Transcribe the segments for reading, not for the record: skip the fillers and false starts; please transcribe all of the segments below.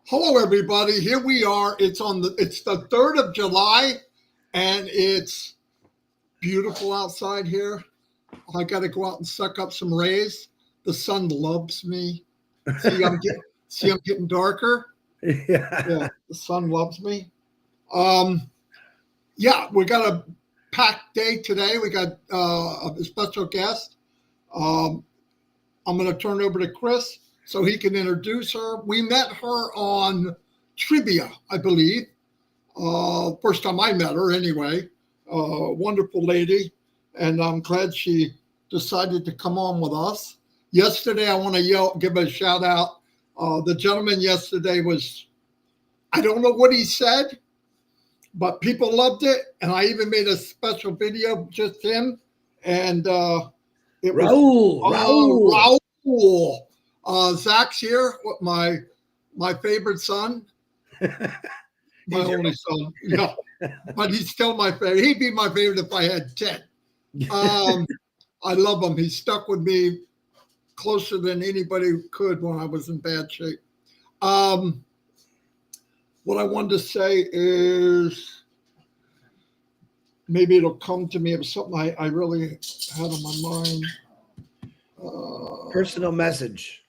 Hello, everybody. Here we are. It's the 3rd of July, and it's beautiful outside here. I got to go out and suck up some rays. The sun loves me. See, I'm getting darker. Yeah. The sun loves me. We got a packed day today. We got a special guest. I'm going to turn it over to Chris so he can introduce her. We met her on trivia, I believe. First time I met her anyway. Wonderful lady. And I'm glad she decided to come on with us. Yesterday, I want to give a shout out. The gentleman yesterday I don't know what he said, but people loved it. And I even made a special video, just him. And it was Raul. Zach's here, my favorite son. My only son. Yeah. But he's still my favorite. He'd be my favorite if I had 10. I love him. He stuck with me closer than anybody could when I was in bad shape. What I wanted to say is maybe it'll come to me. It was something I really had on my mind. Personal message.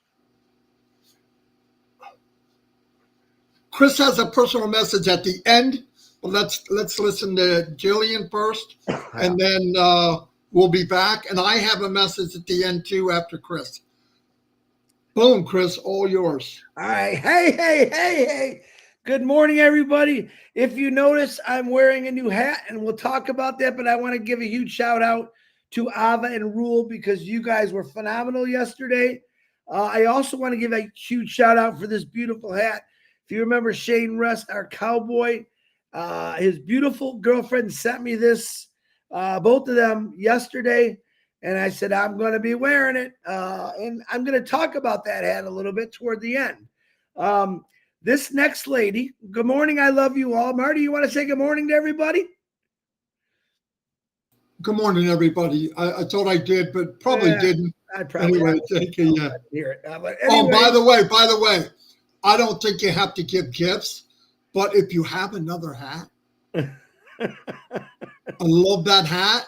Chris has a personal message at the end, but let's listen to Jillian first, and then we'll be back. And I have a message at the end too after Chris. Boom, Chris, all yours. All right. Hey. Good morning, everybody. If you notice, I'm wearing a new hat, and we'll talk about that, but I want to give a huge shout out to Ava and Rule because you guys were phenomenal yesterday. I also want to give a huge shout out for this beautiful hat. If you remember Shane Rust, our cowboy, his beautiful girlfriend sent me this, both of them yesterday. And I said, I'm going to be wearing it. And I'm going to talk about that hat a little bit toward the end. This next lady, good morning. I love you all. Marty, you want to say good morning to everybody? Good morning, everybody. I thought I did, but probably didn't. I probably anyway, thank you. Yeah. Hear it. But anyway. Oh, by the way, I don't think you have to give gifts, but if you have another hat, I love that hat.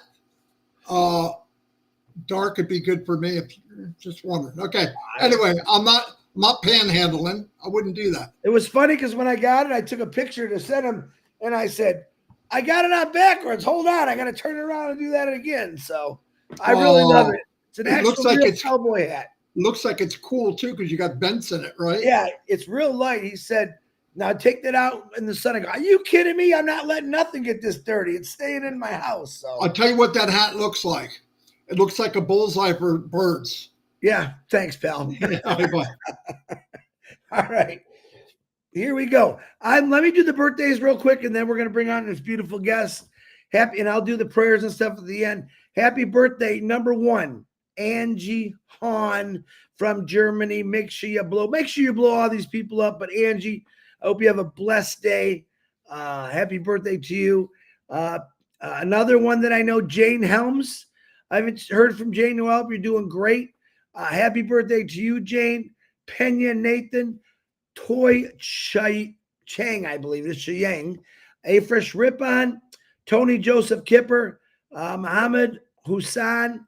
Dark would be good for me if you're just wondering. Okay. Anyway, I'm not panhandling. I wouldn't do that. It was funny because when I got it, I took a picture to send him, and I said, I got it on backwards. Hold on. I got to turn it around and do that again. So I really love it. It's an actual cowboy hat. Looks like it's cool, too, because you got vents in it, right? Yeah, it's real light. He said, now take that out in the sun. I go, are you kidding me? I'm not letting nothing get this dirty. It's staying in my house. So I'll tell you what that hat looks like. It looks like a bullseye for birds. Yeah, thanks, pal. All right. Here we go. Let me do the birthdays real quick, and then we're going to bring on this beautiful guest. And I'll do the prayers and stuff at the end. Happy birthday, number 1, Angie Hahn from Germany. Make sure you blow all these people up. But Angie, I hope you have a blessed day. Happy birthday to you. Another one that I know, Jane Helms. I haven't heard from Jane in a while. You're doing great. Happy birthday to you, Jane. Pena Nathan. Toy Chang, I believe it's Yang. Afresh Rippon. Tony Joseph Kipper. Muhammad Hussan.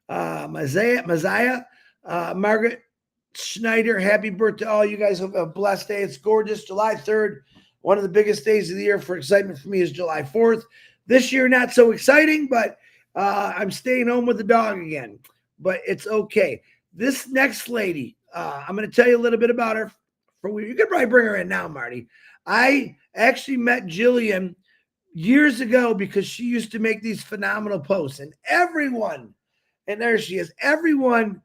Mazaya. Margaret Schneider. Happy birthday to all you guys. Have a blessed day. It's gorgeous. July 3rd. One of the biggest days of the year for excitement for me is July 4th. This year, not so exciting, but I'm staying home with the dog again. But it's okay. This next lady, I'm going to tell you a little bit about her. You could probably bring her in now, Marty. I actually met Jillian years ago because she used to make these phenomenal posts. And everyone, and there she is, everyone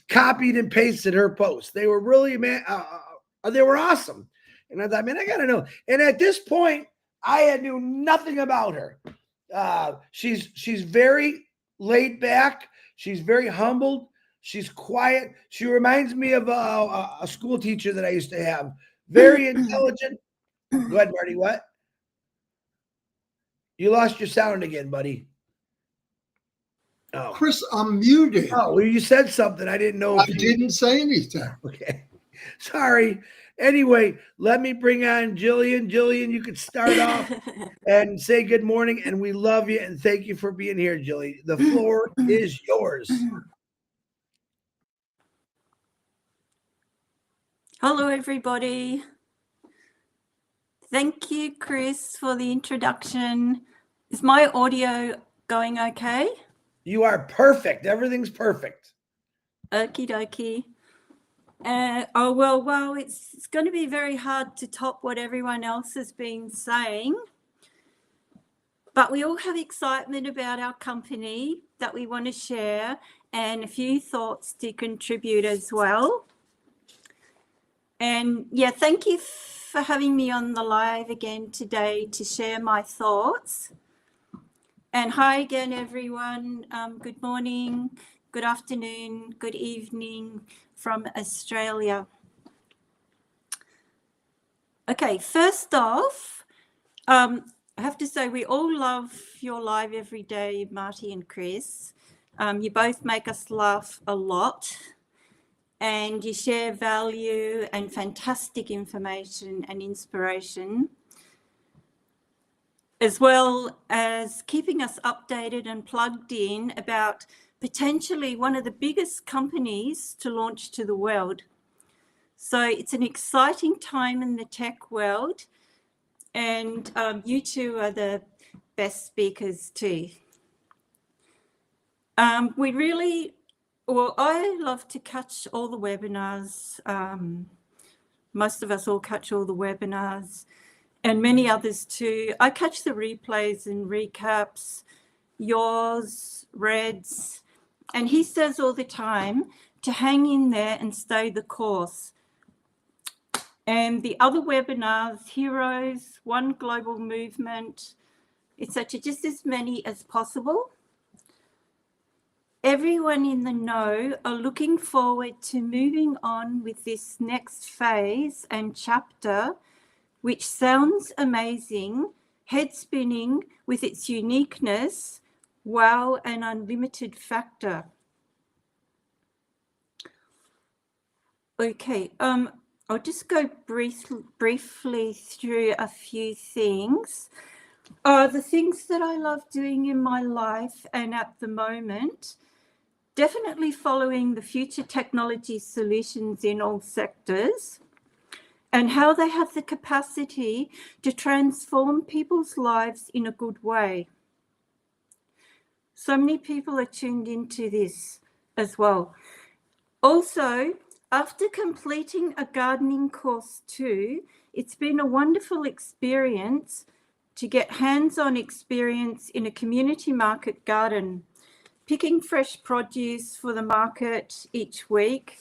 copied and pasted her posts. They were really, they were awesome. And I thought, man, I got to know. And at this point, I knew nothing about her. She's very laid back. She's very humbled. She's quiet. She reminds me of a school teacher that I used to have. Very intelligent. Go ahead, Marty. What? You lost your sound again, buddy. Oh. Chris, I'm muted. Oh, well, you said something. I didn't know. I didn't say anything. Okay. Sorry. Anyway, let me bring on Jillian. Jillian, you could start off and say good morning, and we love you and thank you for being here, Jillian. The floor is yours. Hello, everybody. Thank you, Chris, for the introduction. Is my audio going okay? You are perfect. Everything's perfect. Okie dokie. Well, it's going to be very hard to top what everyone else has been saying. But we all have excitement about our company that we want to share and a few thoughts to contribute as well. And yeah, thank you for having me on the live again today to share my thoughts. And hi again, everyone. Good morning, good afternoon, good evening from Australia. Okay, first off, I have to say we all love your live every day, Marty and Chris. You both make us laugh a lot. And you share value and fantastic information and inspiration, as well as keeping us updated and plugged in about potentially one of the biggest companies to launch to the world. So it's an exciting time in the tech world, and you two are the best speakers too. I love to catch all the webinars. Most of us all catch all the webinars and many others too. I catch the replays and recaps, yours, Red's, and he says all the time to hang in there and stay the course. And the other webinars, Heroes, One Global Movement, etc., just as many as possible. Everyone in the know are looking forward to moving on with this next phase and chapter, which sounds amazing, head spinning with its uniqueness, wow, and unlimited factor. Okay, I'll just go briefly through a few things. The things that I love doing in my life and at the moment, definitely following the future technology solutions in all sectors and how they have the capacity to transform people's lives in a good way. So many people are tuned into this as well. Also, after completing a gardening course too, it's been a wonderful experience to get hands-on experience in a community market garden, picking fresh produce for the market each week,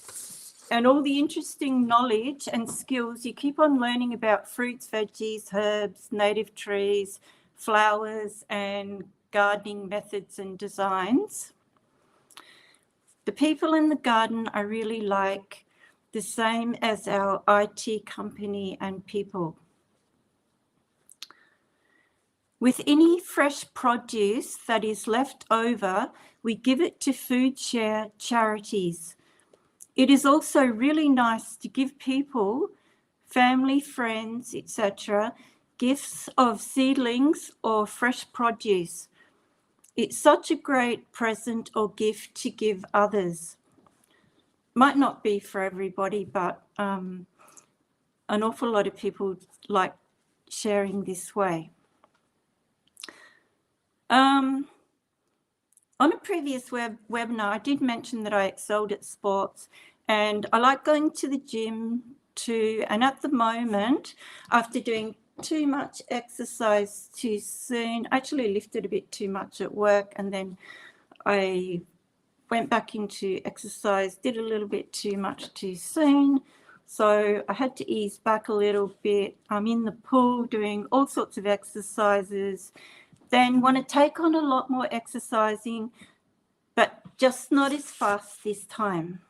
and all the interesting knowledge and skills you keep on learning about fruits, veggies, herbs, native trees, flowers, and gardening methods and designs. The people in the garden I really like, the same as our IT company and people. With any fresh produce that is left over, we give it to food share charities. It is also really nice to give people, family, friends, etc., gifts of seedlings or fresh produce. It's such a great present or gift to give others. Might not be for everybody, but an awful lot of people like sharing this way. On a previous webinar, I did mention that I excelled at sports and I like going to the gym too. And at the moment, after doing too much exercise too soon, I actually lifted a bit too much at work, and then I went back into exercise, did a little bit too much too soon. So I had to ease back a little bit. I'm in the pool doing all sorts of exercises. Then want to take on a lot more exercising, but just not as fast this time.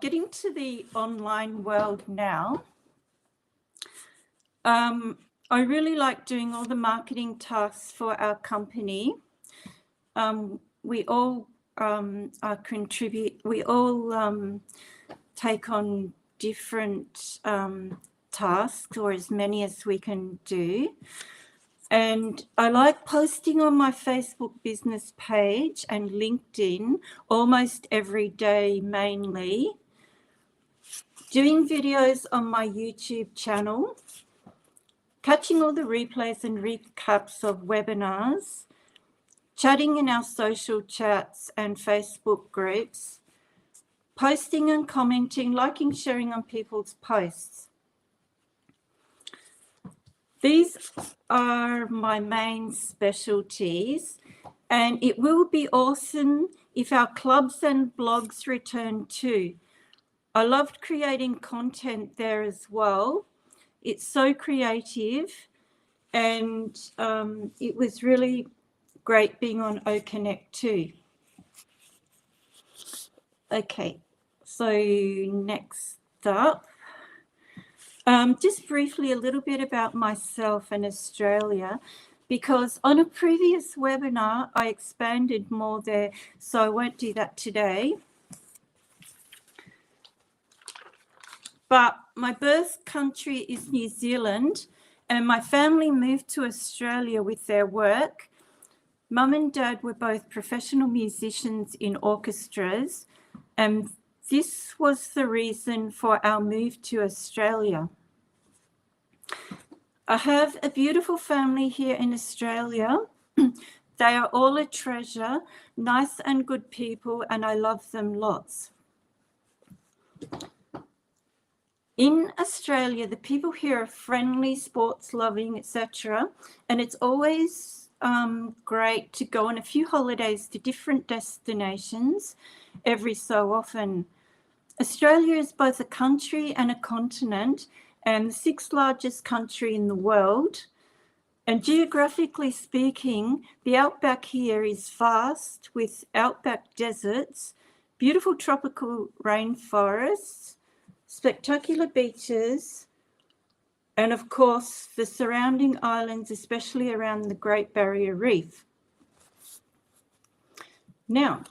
Getting to the online world now. I really like doing all the marketing tasks for our company. We all contribute. We all take on different tasks, or as many as we can do. And I like posting on my Facebook business page and LinkedIn almost every day, mainly. Doing videos on my YouTube channel, catching all the replays and recaps of webinars, chatting in our social chats and Facebook groups, posting and commenting, liking, sharing on people's posts. These are my main specialties, and it will be awesome if our clubs and blogs return too. I loved creating content there as well. It's so creative, and it was really great being on OConnect too. Okay, so next up, just briefly a little bit about myself and Australia, because on a previous webinar, I expanded more there, so I won't do that today. But my birth country is New Zealand, and my family moved to Australia with their work. Mum and Dad were both professional musicians in orchestras, and this was the reason for our move to Australia. I have a beautiful family here in Australia. They are all a treasure, nice and good people, and I love them lots. In Australia, the people here are friendly, sports loving, etc. And it's always great to go on a few holidays to different destinations every so often. Australia is both a country and a continent, and the 6th largest country in the world. And geographically speaking, the outback here is vast, with outback deserts, beautiful tropical rainforests, spectacular beaches, and of course the surrounding islands, especially around the Great Barrier Reef. Now,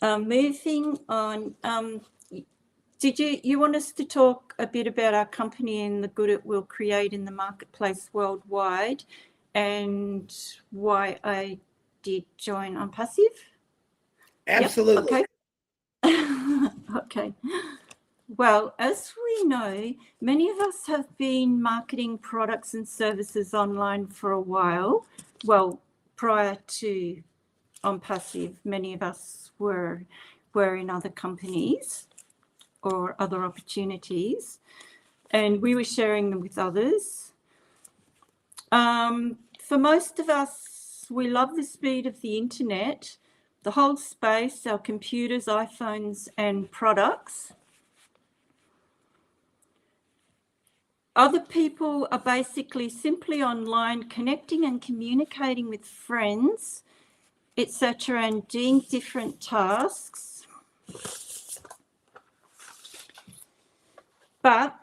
moving on, did you want us to talk a bit about our company and the good it will create in the marketplace worldwide, and why I did join Unpassive? Absolutely. Yep, okay. Okay. Well, as we know, many of us have been marketing products and services online for a while. Well, prior to Unpassive, many of us were in other companies or other opportunities, and we were sharing them with others. For most of us, we love the speed of the internet, the whole space, our computers, iPhones, and products. Other people are basically simply online, connecting and communicating with friends, etc., and doing different tasks. But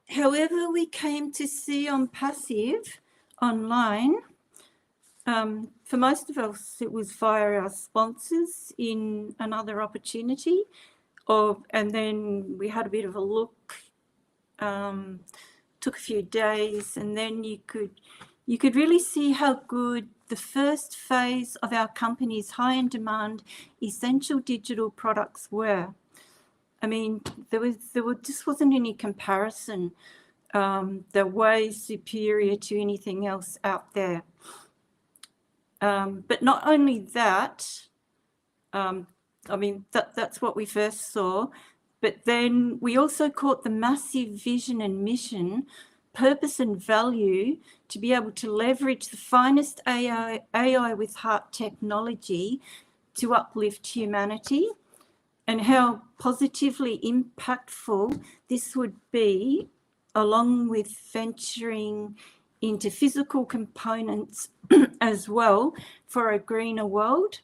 however we came to see Unpassive online, for most of us, it was via our sponsors in another opportunity, and then we had a bit of a look. Took a few days, and then you could really see how good the first phase of our company's high in demand essential digital products were. I mean, there just wasn't any comparison. They're way superior to anything else out there. But not only that, I mean, that's what we first saw. But then we also caught the massive vision and mission, purpose and value to be able to leverage the finest AI with heart technology to uplift humanity, and how positively impactful this would be, along with venturing into physical components as well for a greener world.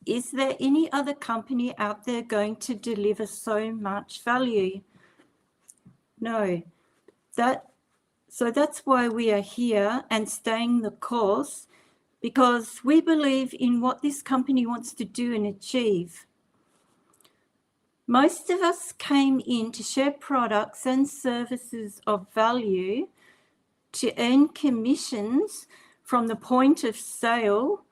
Is there any other company out there going to deliver so much value? No, that So that's why we are here and staying the course, because we believe in what this company wants to do and achieve. Most of us came in to share products and services of value to earn commissions from the point of sale.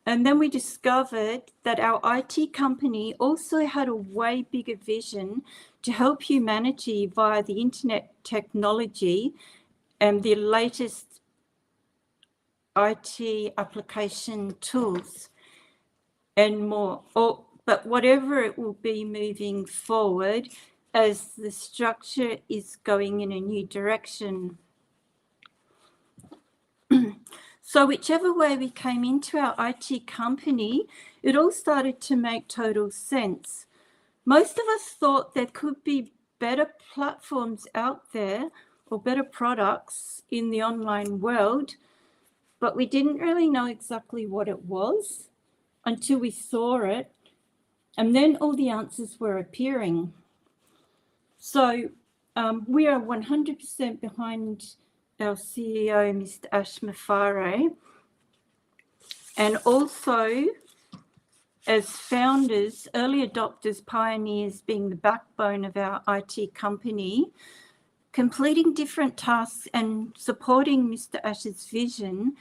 And then we discovered that our IT company also had a way bigger vision to help humanity via the internet technology and the latest IT application tools and more. But whatever it will be moving forward, as the structure is going in a new direction. So whichever way we came into our IT company, it all started to make total sense. Most of us thought there could be better platforms out there or better products in the online world, but we didn't really know exactly what it was until we saw it, and then all the answers were appearing. So we are 100% behind our CEO, Mr. Ash Mafare, and also as founders, early adopters, pioneers being the backbone of our IT company, completing different tasks and supporting Mr. Ash's vision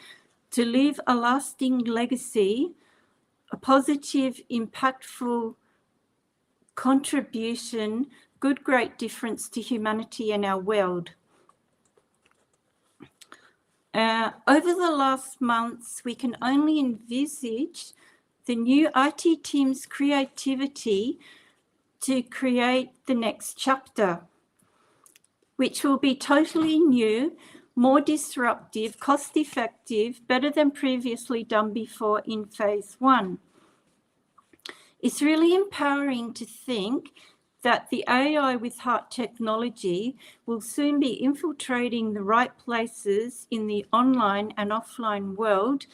to leave a lasting legacy, a positive, impactful contribution, good, great difference to humanity and our world. Over the last months, we can only envisage the new IT team's creativity to create the next chapter, which will be totally new, more disruptive, cost-effective, better than previously done before in phase 1. It's really empowering to think that the AI with heart technology will soon be infiltrating the right places in the online and offline world,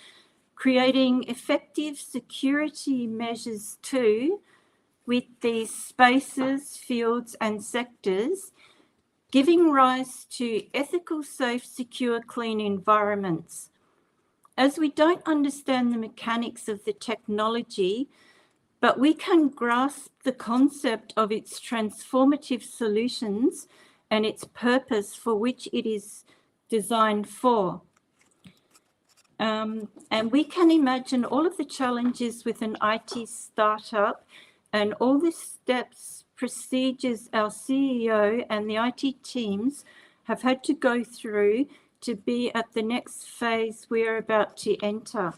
creating effective security measures too with these spaces, fields, and sectors, giving rise to ethical, safe, secure, clean environments. As we don't understand the mechanics of the technology, but we can grasp the concept of its transformative solutions and its purpose for which it is designed for. And we can imagine all of the challenges with an IT startup and all the steps, procedures our CEO and the IT teams have had to go through to be at the next phase we're about to enter.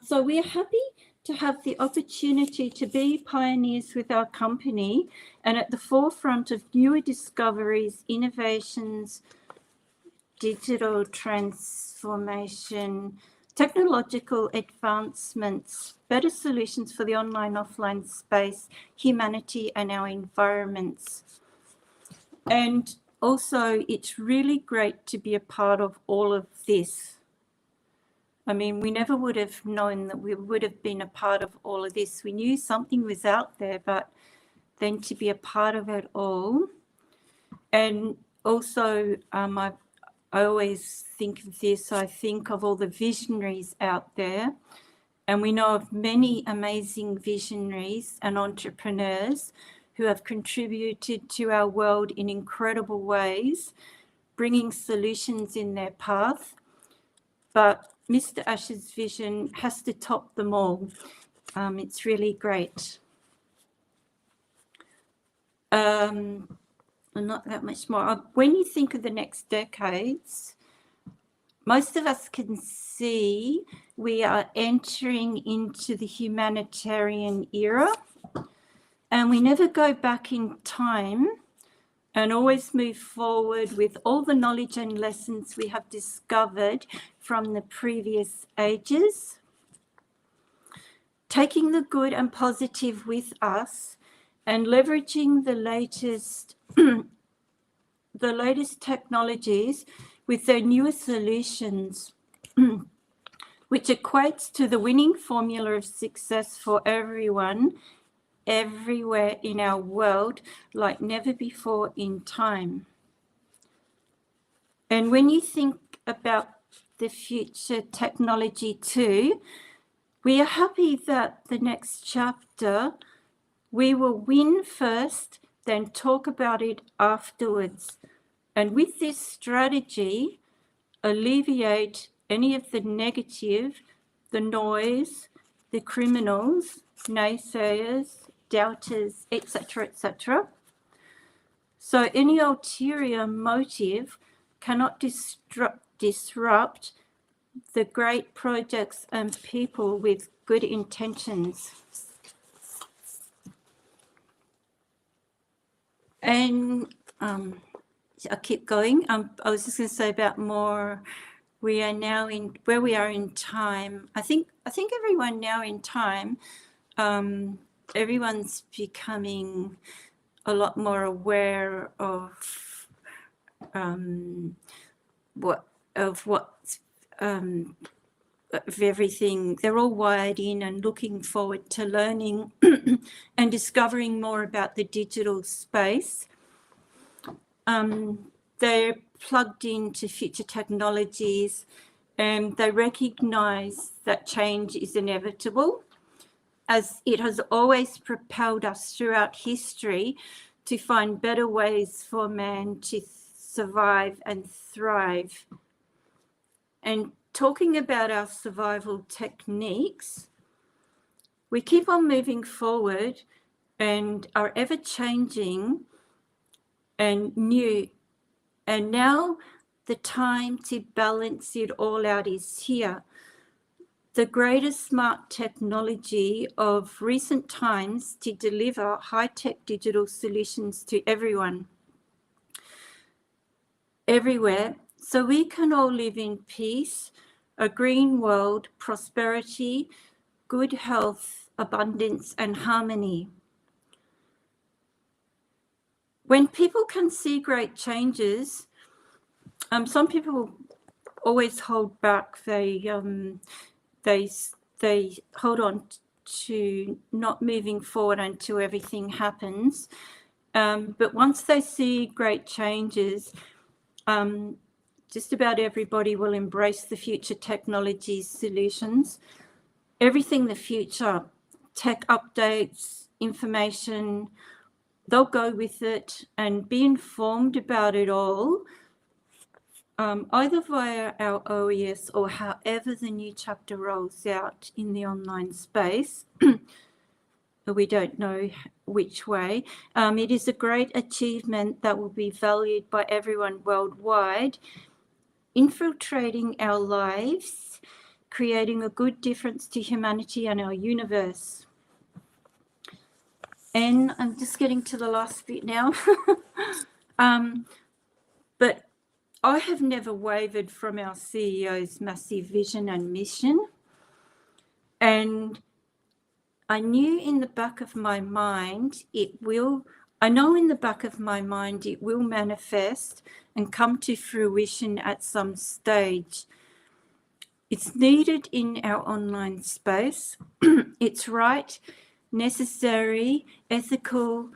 So we are happy to have the opportunity to be pioneers with our company and at the forefront of newer discoveries, innovations, digital transformation, technological advancements, better solutions for the online-offline space, humanity, and our environments. And also, it's really great to be a part of all of this. I mean, we never would have known that we would have been a part of all of this. We knew something was out there, but then to be a part of it all. And also, I always think of this, I think of all the visionaries out there. And we know of many amazing visionaries and entrepreneurs who have contributed to our world in incredible ways, bringing solutions in their path. But Mr. Ash's vision has to top them all. It's really great. Not that much more. When you think of the next decades, most of us can see we are entering into the humanitarian era, and we never go back in time and always move forward with all the knowledge and lessons we have discovered from the previous ages, taking the good and positive with us and leveraging the latest technologies with their newer solutions, which equates to the winning formula of success for everyone, everywhere in our world, like never before in time. And when you think about the future technology too, we are happy that the next chapter, we will win first, then talk about it afterwards. And with this strategy, alleviate any of the negative, the noise, the criminals, naysayers, doubters, etc., etc. So any ulterior motive cannot disrupt the great projects and people with good intentions. And I'll keep going. I was just going to say about more. We are now in where we are in time. I think everyone now in time, everyone's becoming a lot more aware of everything. They're all wired in and looking forward to learning and discovering more about the digital space. They're plugged into future technologies and they recognize that change is inevitable, as it has always propelled us throughout history to find better ways for man to survive and thrive. And talking about our survival techniques, we keep on moving forward and are ever changing and new. And now the time to balance it all out is here. The greatest smart technology of recent times to deliver high-tech digital solutions to everyone, everywhere, so we can all live in peace, a green world, prosperity, good health, abundance, and harmony. When people can see great changes, some people always hold back. They hold on to not moving forward until everything happens. But once they see great changes, just about everybody will embrace the future technology solutions. Everything the future, tech updates, information, they'll go with it and be informed about it all, either via our OES or however the new chapter rolls out in the online space. We don't know which way. It is a great achievement that will be valued by everyone worldwide, infiltrating our lives, creating a good difference to humanity and our universe. And I'm just getting to the last bit now. But I have never wavered from our CEO's massive vision and mission. And I knew in the back of my mind I know in the back of my mind it will manifest and come to fruition at some stage. It's needed in our online space. It's right, necessary, ethical,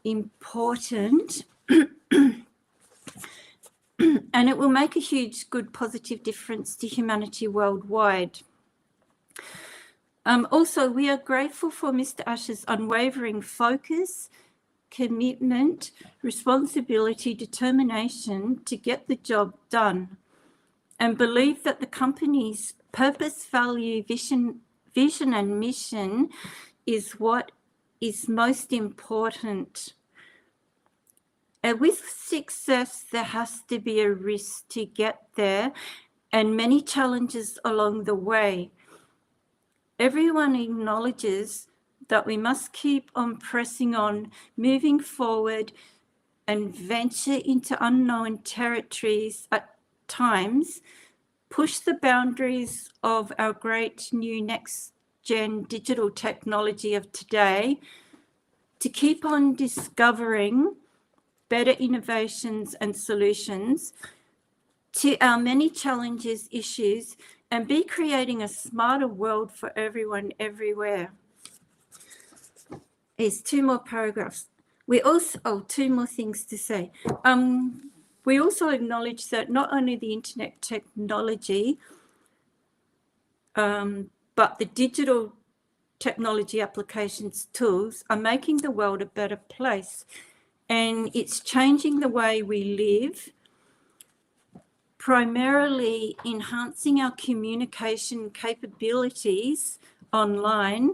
important, and it will make a huge, good, positive difference to humanity worldwide. Also, we are grateful for Mr. Asher's unwavering focus, commitment, responsibility, determination to get the job done, and believe that the company's purpose, value, vision and mission is what is most important. And with success, there has to be a risk to get there and many challenges along the way. Everyone acknowledges that we must keep on pressing on, moving forward and venture into unknown territories at times, push the boundaries of our great new next-gen digital technology of today to keep on discovering better innovations and solutions to our many challenges, issues, and be creating a smarter world for everyone, everywhere. There's two more paragraphs. Two more things to say. we also acknowledge that not only the internet technology, but the digital technology applications tools are making the world a better place, and it's changing the way we live, primarily enhancing our communication capabilities online,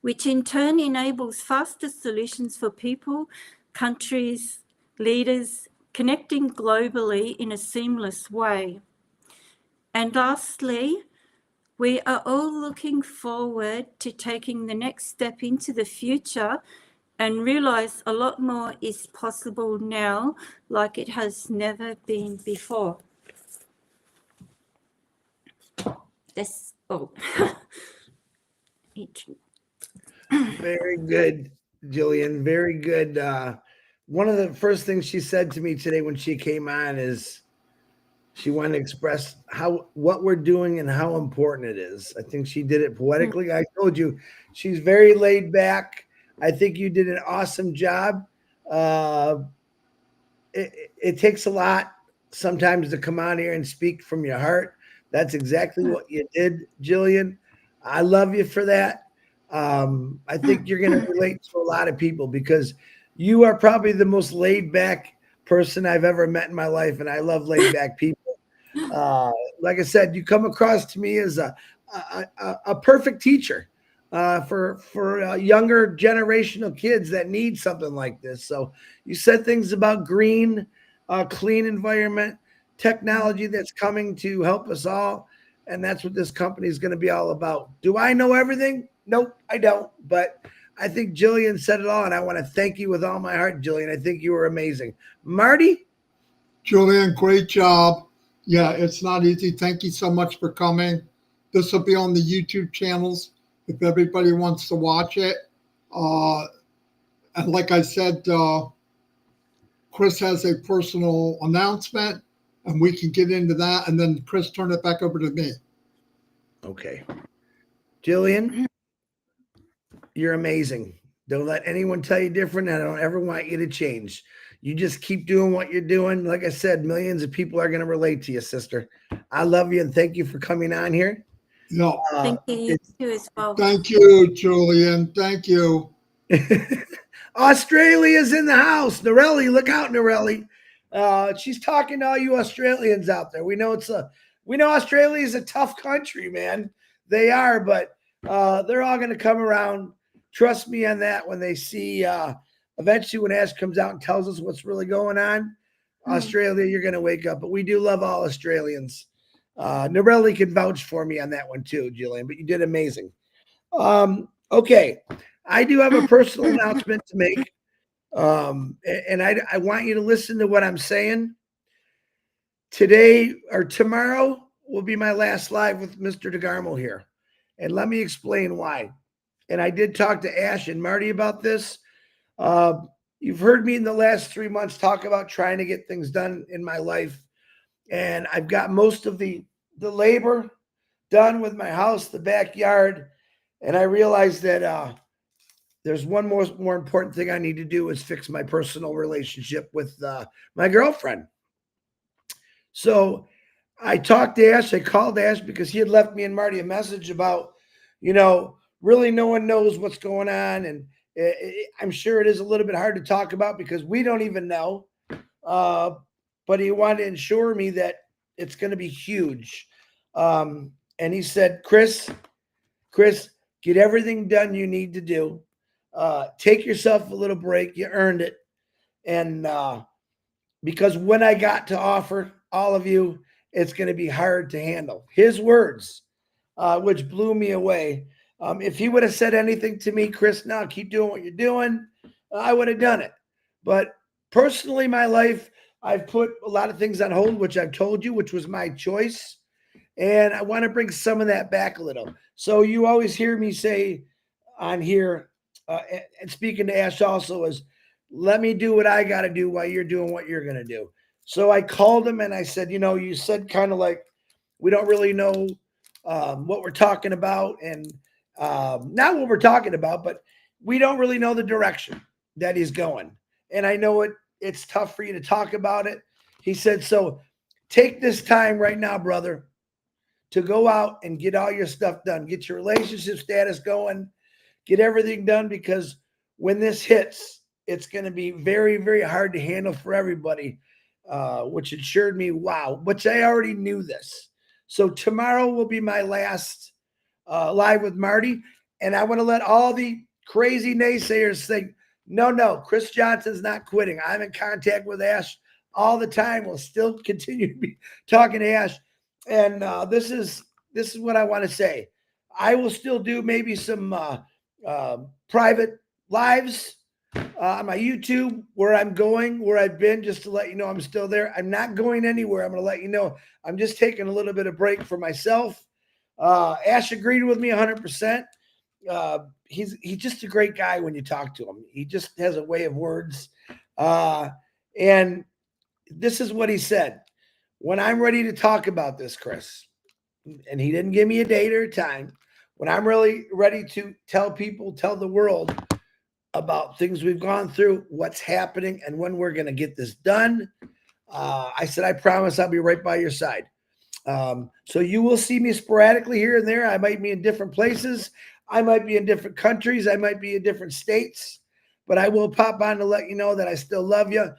which in turn enables faster solutions for people, countries, leaders, connecting globally in a seamless way. And lastly, we are all looking forward to taking the next step into the future and realize a lot more is possible now, like it has never been before. That's all. Very good, Jillian. Very good. One of the first things she said to me today when she came on is she wanted to express what we're doing and how important it is. I think she did it poetically. I told you she's very laid back. I think you did an awesome job. It takes a lot sometimes to come on here and speak from your heart. That's exactly what you did, Jillian. I love you for that. I think you're going to relate to a lot of people because you are probably the most laid back person I've ever met in my life. And I love laid back people. Like I said, you come across to me as a perfect teacher for younger generational kids that need something like this. So you said things about green, clean environment, technology that's coming to help us all. And that's what this company is going to be all about. Do I know everything? Nope, I don't. But I think Jillian said it all. And I want to thank you with all my heart, Jillian. I think you were amazing. Marty? Julian, great job. Yeah, it's not easy. Thank you so much for coming. This will be on the YouTube channels if everybody wants to watch it. And like I said, Chris has a personal announcement, and we can get into that. And then Chris, turn it back over to me. Okay. Jillian, you're amazing. Don't let anyone tell you different. I don't ever want you to change. You just keep doing what you're doing. Like I said, millions of people are going to relate to you, sister. I love you and thank you for coming on here. No. Thank you as well. Thank you, Julian. Thank you. Australia's in the house. Norelli, look out, Norelli. She's talking to all you Australians out there. We know Australia is a tough country, man. They are, but they're all going to come around. Trust me on that. When they see, eventually, when Ash comes out and tells us what's really going on, Australia, you're going to wake up. But we do love all Australians. Norelli can vouch for me on that one too, Jillian. But you did amazing. Okay. I do have a personal announcement to make. And I want you to listen to what I'm saying. Today or tomorrow will be my last live with Mr. DeGarmo here. And let me explain why. And I did talk to Ash and Marty about this. You've heard me in the last 3 months talk about trying to get things done in my life. And I've got most of the labor done with my house, the backyard. And I realized that there's one more important thing I need to do is fix my personal relationship with my girlfriend. So I talked to Ash. I called Ash because he had left me and Marty a message about, really no one knows what's going on. And I'm sure it is a little bit hard to talk about because we don't even know. But he wanted to ensure me that it's going to be huge. And he said, Chris, get everything done you need to do. Take yourself a little break. You earned it. And because when I got to offer all of you, it's going to be hard to handle. His words, which blew me away. If he would have said anything to me, Chris, now keep doing what you're doing, I would have done it. But personally, my life, I've put a lot of things on hold, which I've told you, which was my choice. And I want to bring some of that back a little. So you always hear me say on here, and speaking to Ash also, is let me do what I got to do while you're doing what you're going to do. So I called him and I said, you said kind of like, we don't really know what we're talking about and not what we're talking about, but we don't really know the direction that he's going. And I know it's tough for you to talk about it. He said, so take this time right now, brother, to go out and get all your stuff done. Get your relationship status going. Get everything done, because when this hits, it's going to be very, very hard to handle for everybody, which assured me, wow, which I already knew this. So tomorrow will be my last live with Marty. And I want to let all the crazy naysayers think, no, Chris Johnson's not quitting. I'm in contact with Ash all the time. We'll still continue to be talking to Ash. And this is what I want to say. I will still do maybe some private lives on my YouTube, where I'm going, where I've been, just to let you know I'm still there. I'm not going anywhere. I'm going to let you know I'm just taking a little bit of break for myself. Ash agreed with me 100%. He's just a great guy when you talk to him. He just has a way of words. And this is what he said. When I'm ready to talk about this, Chris, and he didn't give me a date or a time, when I'm really ready to tell the world about things we've gone through, what's happening, and when we're going to get this done, I said, I promise I'll be right by your side. So you will see me sporadically here and there. I might be in different places. I might be in different countries. I might be in different states, but I will pop on to let you know that I still love you.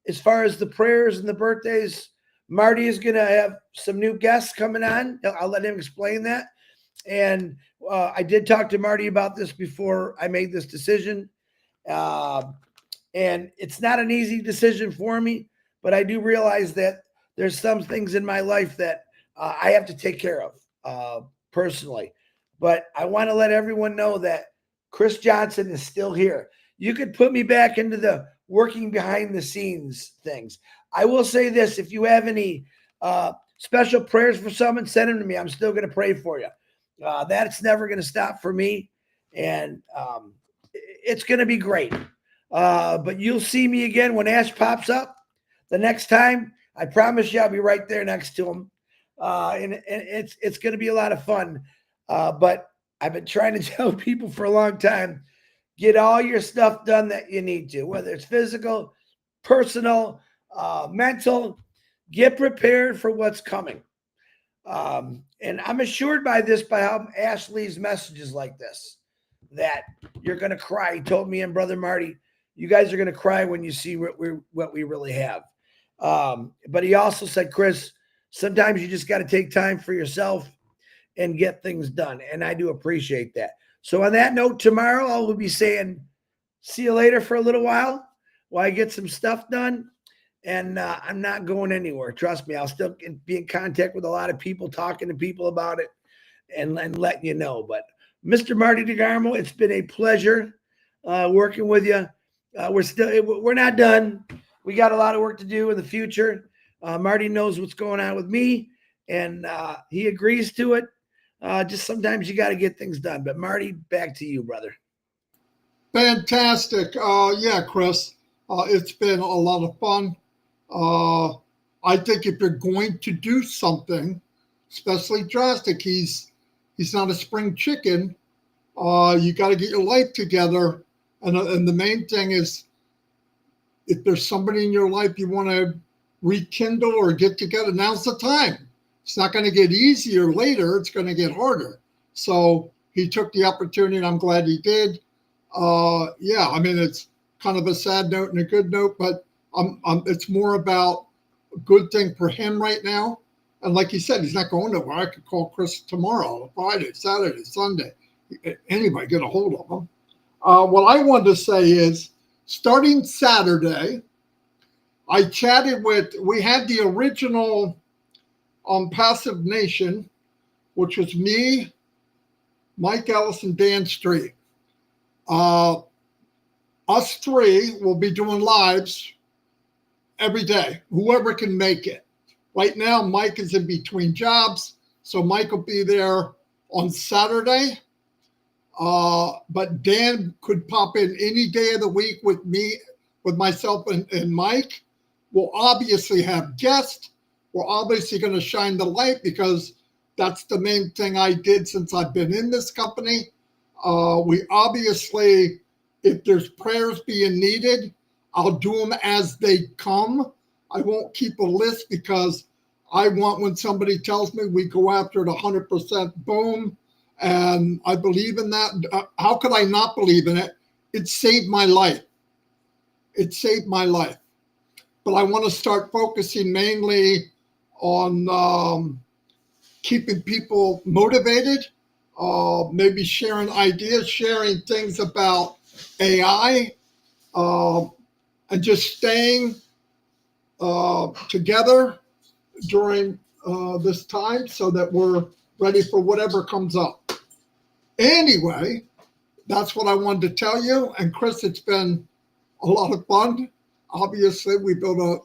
As far as the prayers and the birthdays, Marty is going to have some new guests coming on. I'll let him explain that. And I did talk to Marty about this before I made this decision. And it's not an easy decision for me, but I do realize that there's some things in my life that I have to take care of personally. But I want to let everyone know that Chris Johnson is still here. You could put me back into the working behind the scenes things. I will say this: if you have any special prayers for someone, send them to me. I'm still going to pray for you. That's never going to stop for me. And it's going to be great. But you'll see me again when Ash pops up the next time. I promise you I'll be right there next to him. And it's going to be a lot of fun. But I've been trying to tell people for a long time, get all your stuff done that you need to, whether it's physical, personal, mental. Get prepared for what's coming. And I'm assured by how Ash leaves messages like this, that you're going to cry. He told me and Brother Marty, you guys are going to cry when you see what we really have. But he also said, Chris, sometimes you just got to take time for yourself and get things done. And I do appreciate that. So on that note, tomorrow I will be saying, see you later for a little while I get some stuff done. And I'm not going anywhere. Trust me, I'll still be in contact with a lot of people, talking to people about it and letting you know. But Mr. Marty DeGarmo, it's been a pleasure working with you. We're not done. We got a lot of work to do in the future. Marty knows what's going on with me, and he agrees to it. Just sometimes you got to get things done. But Marty, back to you, brother. Fantastic. Yeah, Chris, it's been a lot of fun. I think if you're going to do something, especially drastic, he's not a spring chicken. You got to get your life together. And the main thing is, if there's somebody in your life you want to rekindle or get together, now's the time. It's not going to get easier later. It's going to get harder. So he took the opportunity, and I'm glad he did. Yeah, I mean, it's kind of a sad note and a good note, but it's more about a good thing for him right now. And like he said, he's not going nowhere. I could call Chris tomorrow, Friday, Saturday, Sunday. Anybody get a hold of him. What I wanted to say is, starting Saturday, I chatted we had the original Passive Nation, which was me, Mike Ellis, and Dan Street. Us three will be doing lives every day, whoever can make it. Right now, Mike is in between jobs, so Mike will be there on Saturday. But Dan could pop in any day of the week with me, with myself and Mike. We'll obviously have guests. We're obviously going to shine the light, because that's the main thing I did since I've been in this company. We obviously, if there's prayers being needed, I'll do them as they come. I won't keep a list because I want, when somebody tells me, we go after it 100%, boom. And I believe in that. How could I not believe in it? It saved my life. It saved my life. But I want to start focusing mainly on keeping people motivated, maybe sharing ideas, sharing things about AI, and just staying together during this time so that we're ready for whatever comes up. Anyway, that's what I wanted to tell you. And Chris, it's been a lot of fun. Obviously, we built a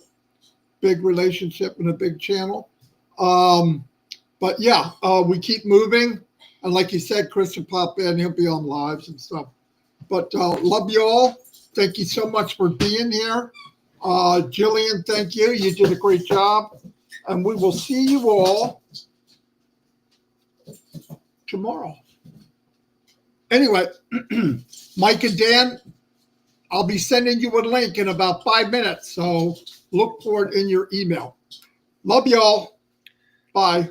big relationship and a big channel. But yeah, we keep moving. And like you said, Chris will pop in. He'll be on lives and stuff. But love you all. Thank you so much for being here. Jillian, thank you. You did a great job. And we will see you all tomorrow. Anyway, Mike and Dan, I'll be sending you a link in about 5 minutes. So look for it in your email. Love y'all. Bye.